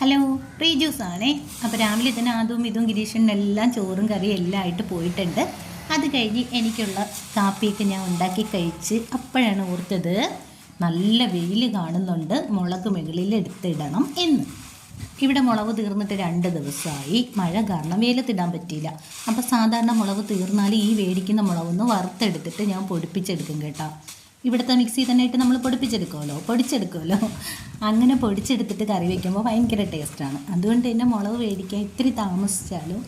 Hello, ജ്യൂസാണേ. അപ്പോൾ രാവിലെ തന്നെ അതും ഇതും ഗിരീഷനെല്ലാം ചോറും കറിയും എല്ലാം ആയിട്ട് പോയിട്ടുണ്ട്. അത് കഴിഞ്ഞ് എനിക്കുള്ള കാപ്പിയൊക്കെ ഞാൻ ഉണ്ടാക്കി കഴിച്ച് അപ്പോഴാണ് ഓർത്തത് നല്ല വെയിൽ കാണുന്നുണ്ട്, മുളക് മുകളിൽ എടുത്തിടണം എന്ന്. ഇവിടെ മുളക് തീർന്നിട്ട് 2 ദിവസമായി. മഴ കാരണം വെയിലത്തിടാൻ പറ്റിയില്ല. അപ്പോൾ സാധാരണ മുളക് തീർന്നാൽ ഈ മേടിക്കുന്ന മുളകൊന്ന് വറുത്തെടുത്തിട്ട് ഞാൻ പൊടിപ്പിച്ചെടുക്കും കേട്ടോ. ഇവിടുത്തെ മിക്സി തന്നെ ഇട്ട് നമ്മൾ പൊടിച്ചെടുക്കുമല്ലോ. അങ്ങനെ പൊടിച്ചെടുത്തിട്ട് കറി വയ്ക്കുമ്പോൾ ഭയങ്കര ടേസ്റ്റാണ്. അതുകൊണ്ട് തന്നെ മുളക് മേടിക്കാൻ ഇത്തിരി താമസിച്ചാലും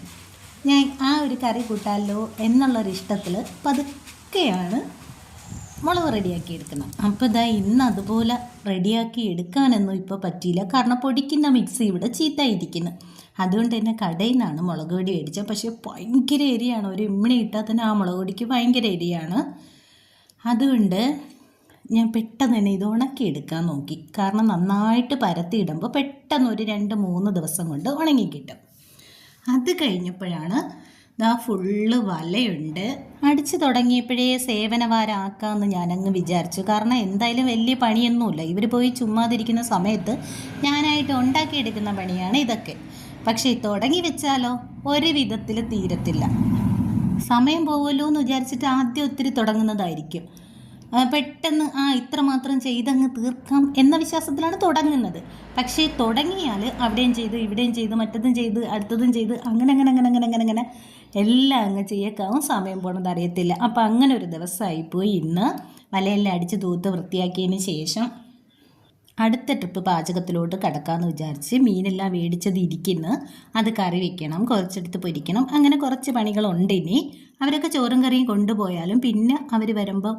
ഞാൻ ആ ഒരു കറി കൂട്ടാമല്ലോ എന്നുള്ളൊരിഷ്ടത്തിൽ പതുക്കെയാണ് മുളക് റെഡിയാക്കി എടുക്കണം. അപ്പോൾ ഇന്ന് അതുപോലെ റെഡിയാക്കി എടുക്കാനൊന്നും ഇപ്പോൾ പറ്റിയില്ല. കാരണം പൊടിക്കുന്ന മിക്സി ഇവിടെ ചീത്തായിരിക്കുന്നു. അതുകൊണ്ട് തന്നെ കടയിൽ നിന്നാണ് മുളക് പൊടി മേടിച്ചത്. പക്ഷേ ഭയങ്കര എരിയാണ്. ഒരു ഇമ്മിണി ഇട്ടാൽ തന്നെ ആ മുളക് പൊടിക്ക് ഭയങ്കര എരിയാണ്. അതുകൊണ്ട് ഞാൻ പെട്ടെന്ന് തന്നെ ഇത് ഉണക്കിയെടുക്കാൻ നോക്കി. കാരണം നന്നായിട്ട് പരത്തിയിടുമ്പോൾ പെട്ടെന്ന് ഒരു 2-3 ദിവസം കൊണ്ട് ഉണങ്ങി കിട്ടും. അത് കഴിഞ്ഞപ്പോഴാണ് ഫുള്ള് വലയുണ്ട്. അടിച്ചു തുടങ്ങിയപ്പോഴേ സേവനവാരാക്കാമെന്ന് ഞാനങ്ങ് വിചാരിച്ചു. കാരണം എന്തായാലും വലിയ പണിയൊന്നുമില്ല. ഇവർ പോയി ചുമ്മാതിരിക്കുന്ന സമയത്ത് ഞാനായിട്ട് ഉണ്ടാക്കിയെടുക്കുന്ന പണിയാണ് ഇതൊക്കെ. പക്ഷേ തുടങ്ങി വെച്ചാലോ ഒരു വിധത്തിൽ തീരത്തില്ല. സമയം പോകുമല്ലോ എന്ന് വിചാരിച്ചിട്ട് ആദ്യം ഒത്തിരി തുടങ്ങുന്നതായിരിക്കും. പെട്ടെന്ന് ഇത്രമാത്രം ചെയ്തങ്ങ് തീർക്കാം എന്ന വിശ്വാസത്തിലാണ് തുടങ്ങുന്നത്. പക്ഷേ തുടങ്ങിയാൽ അവിടെയും ചെയ്ത് ഇവിടെയും ചെയ്ത് മറ്റതും ചെയ്ത് അടുത്തതും ചെയ്ത് അങ്ങനെ എല്ലാം അങ്ങ് ചെയ്യേക്കാവും. സമയം പോകണത് അറിയത്തില്ല. അപ്പോൾ അങ്ങനെ ഒരു ദിവസമായിപ്പോയി ഇന്ന്. വലയെല്ലാം അടിച്ച് തൂത്ത് വൃത്തിയാക്കിയതിന് ശേഷം അടുത്ത ട്രിപ്പ് പാചകത്തിലോട്ട് കിടക്കാമെന്ന് വിചാരിച്ച് മീനെല്ലാം മേടിച്ചത് ഇരിക്കുന്നു. അത് കറി വെക്കണം, കുറച്ചെടുത്ത് പൊരിക്കണം, അങ്ങനെ കുറച്ച് പണികളുണ്ട്. ഇനി അവരൊക്കെ ചോറും കറിയും കൊണ്ടുപോയാലും പിന്നെ അവർ വരുമ്പോൾ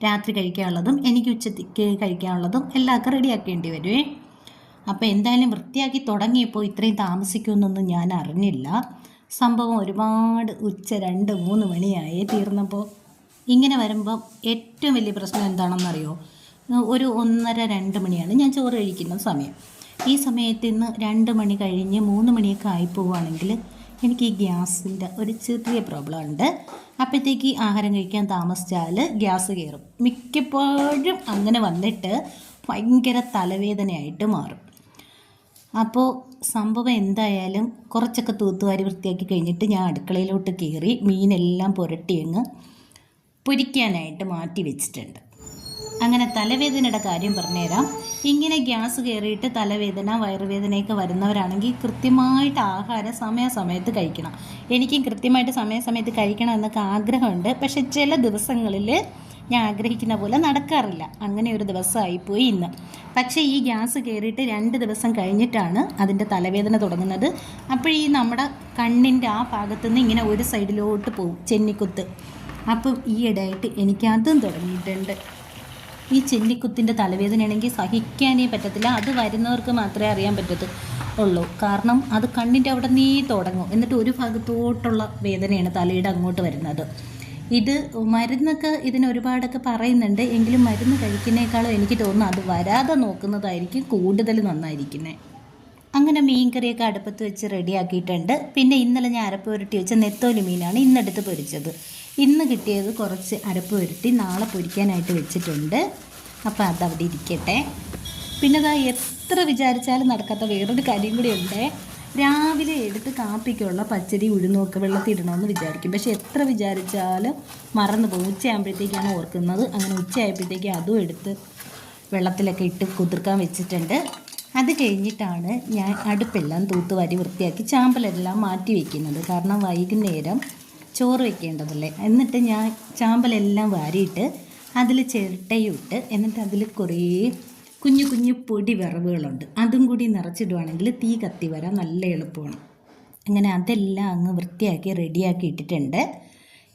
രാത്രി കഴിക്കാനുള്ളതും എനിക്ക് ഉച്ചയ്ക്ക് കഴിക്കാനുള്ളതും എല്ലാവർക്കും റെഡിയാക്കേണ്ടി വരുമേ. അപ്പോൾ എന്തായാലും വൃത്തിയാക്കി തുടങ്ങിയപ്പോൾ ഇത്രയും താമസിക്കുമെന്നൊന്നും ഞാൻ അറിഞ്ഞില്ല. സംഭവം ഒരുപാട് ഉച്ച 2-3 മണിയായി തീർന്നപ്പോൾ. ഇങ്ങനെ വരുമ്പോൾ ഏറ്റവും വലിയ പ്രശ്നം എന്താണെന്നറിയോ? ഒരു 1:30-2 മണിയാണ് ഞാൻ ചോറ് കഴിക്കുന്ന സമയം. ഈ സമയത്ത് ഇന്ന് 2 മണി കഴിഞ്ഞ് 3 മണിയൊക്കെ ആയിപ്പോവുകയാണെങ്കിൽ എനിക്ക് ഈ ഗ്യാസിൻ്റെ ഒരു ചെറിയ പ്രോബ്ലം ഉണ്ട്. അപ്പോഴത്തേക്ക് ആഹാരം കഴിക്കാൻ താമസിച്ചാൽ ഗ്യാസ് കയറും. മിക്കപ്പോഴും അങ്ങനെ വന്നിട്ട് ഭയങ്കര തലവേദനയായിട്ട് മാറും. അപ്പോൾ സംഭവം എന്തായാലും കുറച്ചൊക്കെ തൂത്തുവാരി വൃത്തിയാക്കി കഴിഞ്ഞിട്ട് ഞാൻ അടുക്കളയിലോട്ട് കയറി മീനെല്ലാം പുരട്ടിയങ്ങ് പൊരിക്കാനായിട്ട് മാറ്റി വെച്ചിട്ടുണ്ട്. അങ്ങനെ തലവേദനയുടെ കാര്യം പറഞ്ഞുതരാം. ഇങ്ങനെ ഗ്യാസ് കയറിയിട്ട് തലവേദന വയറുവേദനയൊക്കെ വരുന്നവരാണെങ്കിൽ കൃത്യമായിട്ട് ആഹാരം സമയത്ത് കഴിക്കണം. എനിക്കും കൃത്യമായിട്ട് സമയത്ത് കഴിക്കണം എന്നൊക്കെ ആഗ്രഹമുണ്ട്. പക്ഷെ ചില ദിവസങ്ങളിൽ ഞാൻ ആഗ്രഹിക്കുന്ന പോലെ നടക്കാറില്ല. അങ്ങനെ ഒരു ദിവസമായിപ്പോയി ഇന്ന്. പക്ഷേ ഈ ഗ്യാസ് കയറിയിട്ട് 2 ദിവസം കഴിഞ്ഞിട്ടാണ് അതിൻ്റെ തലവേദന തുടങ്ങുന്നത്. അപ്പോഴീ നമ്മുടെ കണ്ണിൻ്റെ ആ ഭാഗത്തുനിന്ന് ഇങ്ങനെ ഒരു സൈഡിലോട്ട് പോകും, ചെന്നിക്കുത്ത്. അപ്പം ഈ ഇടയായിട്ട് എനിക്കതും തുടങ്ങിയിട്ടുണ്ട്. ഈ ചെന്നിക്കുത്തിൻ്റെ തലവേദനയാണെങ്കിൽ സഹിക്കാനേ പറ്റത്തില്ല. അത് വരുന്നവർക്ക് മാത്രമേ അറിയാൻ പറ്റത്തുള്ളൂ. കാരണം അത് കണ്ണിൻ്റെ അവിടെ നീ തുടങ്ങും. എന്നിട്ട് ഒരു ഭാഗത്തോട്ടുള്ള വേദനയാണ് തലയുടെ അങ്ങോട്ട് വരുന്നത്. ഇത് മരുന്നൊക്കെ ഇതിന് ഒരുപാടൊക്കെ പറയുന്നുണ്ട്. എങ്കിലും മരുന്ന് കഴിക്കുന്നേക്കാളും എനിക്ക് തോന്നുന്നു അത് വരാതെ നോക്കുന്നതായിരിക്കും കൂടുതൽ നന്നായിരിക്കുന്നത്. അങ്ങനെ മീൻ കറിയൊക്കെ അടുപ്പത്ത് വെച്ച് റെഡിയാക്കിയിട്ടുണ്ട്. പിന്നെ ഇന്നലെ ഞാൻ അരപ്പ് പുരട്ടി വെച്ച നെത്തോലി മീനാണ് ഇന്നെടുത്ത് പൊരിച്ചത്. ഇന്ന് കിട്ടിയത് കുറച്ച് അരപ്പ് പുരട്ടി നാളെ പൊരിക്കാനായിട്ട് വെച്ചിട്ടുണ്ട്. അപ്പോൾ അതവിടെ ഇരിക്കട്ടെ. പിന്നെ എത്ര വിചാരിച്ചാലും നടക്കാത്ത വേറൊരു കാര്യം കൂടി ഉണ്ട്. രാവിലെ എടുത്ത് കാപ്പിക്കുള്ള പച്ചരി ഉഴുന്നൊക്കെ വെള്ളത്തിടണമെന്ന് വിചാരിക്കും. പക്ഷേ എത്ര വിചാരിച്ചാലും മറന്നു പോകും. ഉച്ചയാകുമ്പോഴത്തേക്കാണ് ഓർക്കുന്നത്. അങ്ങനെ ഉച്ചയായപ്പോഴത്തേക്ക് അതും എടുത്ത് വെള്ളത്തിലൊക്കെ ഇട്ട് കുതിർക്കാൻ വെച്ചിട്ടുണ്ട്. അത് കഴിഞ്ഞിട്ടാണ് ഞാൻ അടുപ്പെല്ലാം തൂത്തുവാരി വൃത്തിയാക്കി ചാമ്പലെല്ലാം മാറ്റി വയ്ക്കുന്നത്. കാരണം വൈകുന്നേരം ചോറ് വയ്ക്കേണ്ടതല്ലേ. എന്നിട്ട് ഞാൻ ചാമ്പലെല്ലാം വാരിയിട്ട് അതിൽ ചിരട്ടയിട്ട് എന്നിട്ട് അതിൽ കുറേ കുഞ്ഞു പൊടി വിറവുകളുണ്ട്. അതും കൂടി നിറച്ചിടുവാണെങ്കിൽ തീ കത്തി വരാൻ നല്ല എളുപ്പമാണ്. അങ്ങനെ അതെല്ലാം അങ്ങ് വൃത്തിയാക്കി റെഡിയാക്കി ഇട്ടിട്ടുണ്ട്.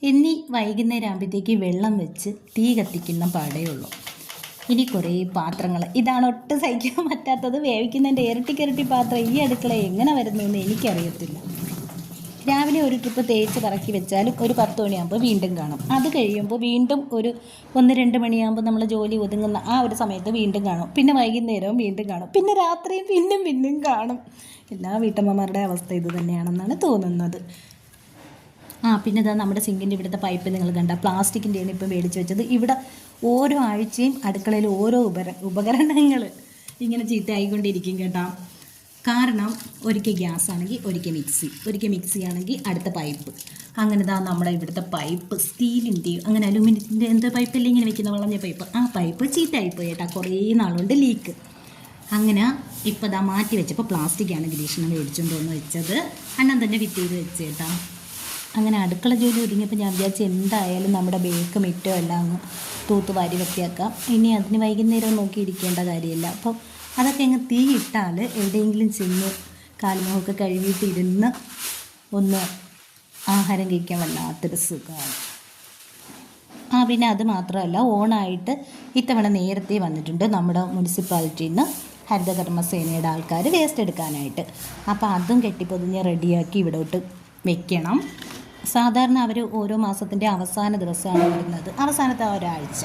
ഇനി വൈകുന്നേരം ആകുമ്പോഴത്തേക്ക് വെള്ളം വെച്ച് തീ കത്തിക്കുന്ന പാടേ ഉള്ളൂ. ഇനി കുറേ പാത്രങ്ങൾ, ഇതാണ് ഒട്ടും സഹിക്കാൻ പറ്റാത്തത്. വേവിക്കുന്നതിൻ്റെ ഇരട്ടി പാത്രം ഈ അടുക്കള എങ്ങനെ വരുന്നതെന്ന് എനിക്കറിയത്തില്ല. രാവിലെ ഒരു ട്രിപ്പ് തേച്ച് കറക്കി വെച്ചാലും ഒരു 10 മണിയാകുമ്പോൾ വീണ്ടും കാണും. അത് കഴിയുമ്പോൾ വീണ്ടും ഒരു 1-2 മണിയാകുമ്പോൾ നമ്മൾ ജോലി ഒതുങ്ങുന്ന ആ ഒരു സമയത്ത് വീണ്ടും കാണും. പിന്നെ വൈകുന്നേരവും വീണ്ടും കാണും. പിന്നെ രാത്രിയും പിന്നും കാണും. എല്ലാ വീട്ടമ്മമാരുടെ അവസ്ഥ ഇത് തന്നെയാണെന്നാണ് തോന്നുന്നത്. പിന്നെ നമ്മുടെ സിങ്കിൻ്റെ ഇവിടുത്തെ പൈപ്പ് നിങ്ങൾ കണ്ട പ്ലാസ്റ്റിക്കിൻ്റെയാണ് ഇപ്പം മേടിച്ച് വെച്ചത്. ഇവിടെ ഓരോ ആഴ്ചയും അടുക്കളയിൽ ഓരോ ഉപകരണങ്ങൾ ഇങ്ങനെ ചീത്തയായിക്കൊണ്ടിരിക്കും കേട്ടോ. കാരണം ഒരിക്കൽ ഗ്യാസ് ആണെങ്കിൽ ഒരിക്കൽ മിക്സി ആണെങ്കിൽ അടുത്ത പൈപ്പ്. അങ്ങനെ നമ്മുടെ ഇവിടുത്തെ പൈപ്പ് സ്റ്റീലിൻ്റെയും അങ്ങനെ അലുമിനിയത്തിൻ്റെ എന്താ പൈപ്പല്ലേ ഇങ്ങനെ വെക്കുന്ന വളഞ്ഞ പൈപ്പ്, ആ പൈപ്പ് ചീത്തയായിപ്പോയി കേട്ടോ, കുറേ നാളുകൊണ്ട് ലീക്ക്. അങ്ങനെ ഇപ്പോൾ മാറ്റി വെച്ചപ്പോൾ പ്ലാസ്റ്റിക്കാണ് ഗിരീഷനെ മേടിച്ചുകൊണ്ട് വന്ന് വെച്ചത്. അണ്ണൻ തന്നെ ഫിറ്റ് ചെയ്ത് വെച്ച് കേട്ടോ. അങ്ങനെ അടുക്കള ജോലി ഒതുങ്ങിയപ്പോൾ ഞാൻ വിചാരിച്ചു എന്തായാലും നമ്മുടെ ബേക്ക് മിറ്റോ എല്ലാം അങ്ങ് തൂത്തുവാരി വൃത്തിയാക്കാം. ഇനി അതിന് വൈകുന്നേരം നോക്കിയിരിക്കേണ്ട കാര്യമില്ല. അപ്പം അതൊക്കെ അങ്ങ് തീ ഇട്ടാൽ എവിടെയെങ്കിലും ചെന്ന് കാലുമുഖമൊക്കെ കഴുകിയിട്ടിരുന്ന് ഒന്ന് ആഹാരം കഴിക്കാൻ വല്ലാത്തൊരു സുഖമാണ്. പിന്നെ അത് മാത്രമല്ല, ഓണായിട്ട് ഇത്തവണ നേരത്തെ വന്നിട്ടുണ്ട് നമ്മുടെ മുനിസിപ്പാലിറ്റിയിൽ നിന്ന് ഹരിതകർമ്മസേനയുടെ ആൾക്കാർ വേസ്റ്റ് എടുക്കാനായിട്ട്. അപ്പോൾ അതും കെട്ടിപ്പൊതിഞ്ഞ് റെഡിയാക്കി ഇവിടോട്ട് വെക്കണം. സാധാരണ അവർ ഓരോ മാസത്തിൻ്റെ അവസാന ദിവസമാണ് വരുന്നത്, അവസാനത്തെ ഒരാഴ്ച.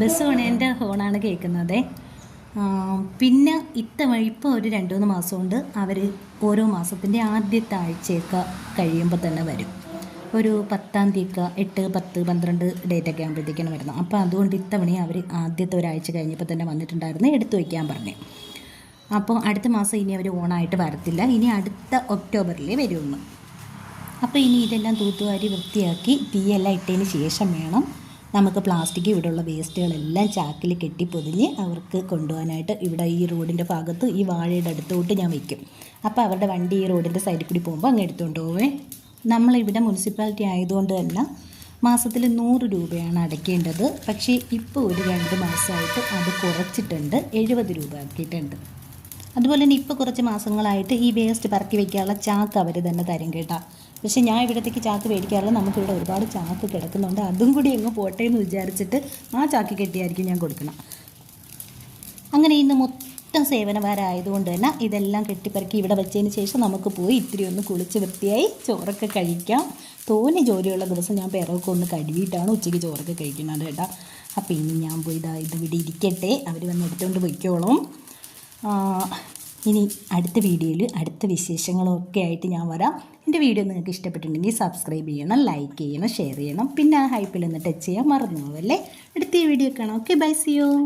ബസ് ഹോണേൻ്റെ ഹോണാണ് കേൾക്കുന്നത്. പിന്നെ ഇപ്പോൾ ഒരു 2-3 മാസം കൊണ്ട് അവർ ഓരോ മാസത്തിൻ്റെ ആദ്യത്തെ ആഴ്ചയൊക്കെ കഴിയുമ്പോൾ തന്നെ വരും. ഒരു 10-ാം തീയതി 8, 10, 12 ഡേറ്റൊക്കെ ആകുമ്പോഴത്തേക്കാണ് വരുന്നത്. അപ്പോൾ അതുകൊണ്ട് ഇത്തവണ അവർ ആദ്യത്തെ ഒരാഴ്ച കഴിഞ്ഞപ്പോൾ തന്നെ വന്നിട്ടുണ്ടായിരുന്നു, എടുത്തു വയ്ക്കാൻ പറഞ്ഞു. അപ്പോൾ അടുത്ത മാസം ഇനി അവർ ഓണായിട്ട് വരത്തില്ല, ഇനി അടുത്ത ഒക്ടോബറിലേ വരുള്ളൂ. അപ്പോൾ ഇനി ഇതെല്ലാം തൂത്തുവാരി വൃത്തിയാക്കി തീയെല്ലാം ഇട്ടതിന് ശേഷം വേണം നമുക്ക് പ്ലാസ്റ്റിക് ഇവിടെയുള്ള വേസ്റ്റുകളെല്ലാം ചാക്കിൽ കെട്ടിപ്പൊതിഞ്ഞ് അവർക്ക് കൊണ്ടുപോകാനായിട്ട്. ഇവിടെ ഈ റോഡിൻ്റെ ഭാഗത്ത് ഈ വാഴയുടെ അടുത്തോട്ട് ഞാൻ വയ്ക്കും. അപ്പോൾ അവരുടെ വണ്ടി ഈ റോഡിൻ്റെ സൈഡിൽ കൂടി പോകുമ്പോൾ അങ്ങ് എടുത്തുകൊണ്ട് പോവേ. നമ്മളിവിടെ മുനിസിപ്പാലിറ്റി ആയതുകൊണ്ട് തന്നെ മാസത്തിൽ 100 രൂപയാണ് അടയ്ക്കേണ്ടത്. പക്ഷേ ഇപ്പോൾ ഒരു 2 മാസമായിട്ട് അത് കുറച്ചിട്ടുണ്ട്, 70 രൂപ ആക്കിയിട്ടുണ്ട്. അതുപോലെ തന്നെ ഇപ്പോൾ കുറച്ച് മാസങ്ങളായിട്ട് ഈ വേസ്റ്റ് പറക്കി വയ്ക്കാനുള്ള ചാക്ക് അവർ തന്നെ തരും കേട്ടോ. പക്ഷേ ഞാൻ ഇവിടത്തേക്ക് ചാക്ക് മേടിക്കാറില്ല, നമുക്കിവിടെ ഒരുപാട് ചാക്ക് കിടക്കുന്നുണ്ട്, അതും കൂടി എങ്ങ് പോട്ടെ എന്ന് വിചാരിച്ചിട്ട് ആ ചാക്ക് കെട്ടിയായിരിക്കും ഞാൻ കൊടുക്കണം. അങ്ങനെ ഇന്ന് മൊത്തം സേവനവാരമായതുകൊണ്ട് തന്നെ ഇതെല്ലാം കെട്ടിപ്പറക്കി ഇവിടെ വെച്ചതിന് ശേഷം നമുക്ക് പോയി ഇത്തിരി ഒന്ന് കുളിച്ച് വൃത്തിയായി ചോറൊക്കെ കഴിക്കാം. തോനെ ജോലിയുള്ള ദിവസം ഞാൻ പിറവൊക്കെ ഒന്ന് കഴുകിയിട്ടാണ് ഉച്ചയ്ക്ക് ചോറൊക്കെ കഴിക്കുന്നത് കേട്ടോ. അപ്പോൾ ഇനി ഞാൻ പോയി ഇത് ഇവിടെ ഇരിക്കട്ടെ, അവർ വന്ന് എടുത്തുകൊണ്ട് പോയിക്കോളും. ഇനി അടുത്ത വീഡിയോയിൽ അടുത്ത വിശേഷങ്ങളൊക്കെ ആയിട്ട് ഞാൻ വരാം. എൻ്റെ വീഡിയോ നിങ്ങൾക്ക് ഇഷ്ടപ്പെട്ടിട്ടുണ്ടെങ്കിൽ സബ്സ്ക്രൈബ് ചെയ്യണം, ലൈക്ക് ചെയ്യണം, ഷെയർ ചെയ്യണം. പിന്നെ ആ ഹൈപ്പിൽ ഒന്ന് ടച്ച് ചെയ്യാൻ മറന്നു പോവല്ലേ. അടുത്ത വീഡിയോ കാണാം. Okay, bye, see U.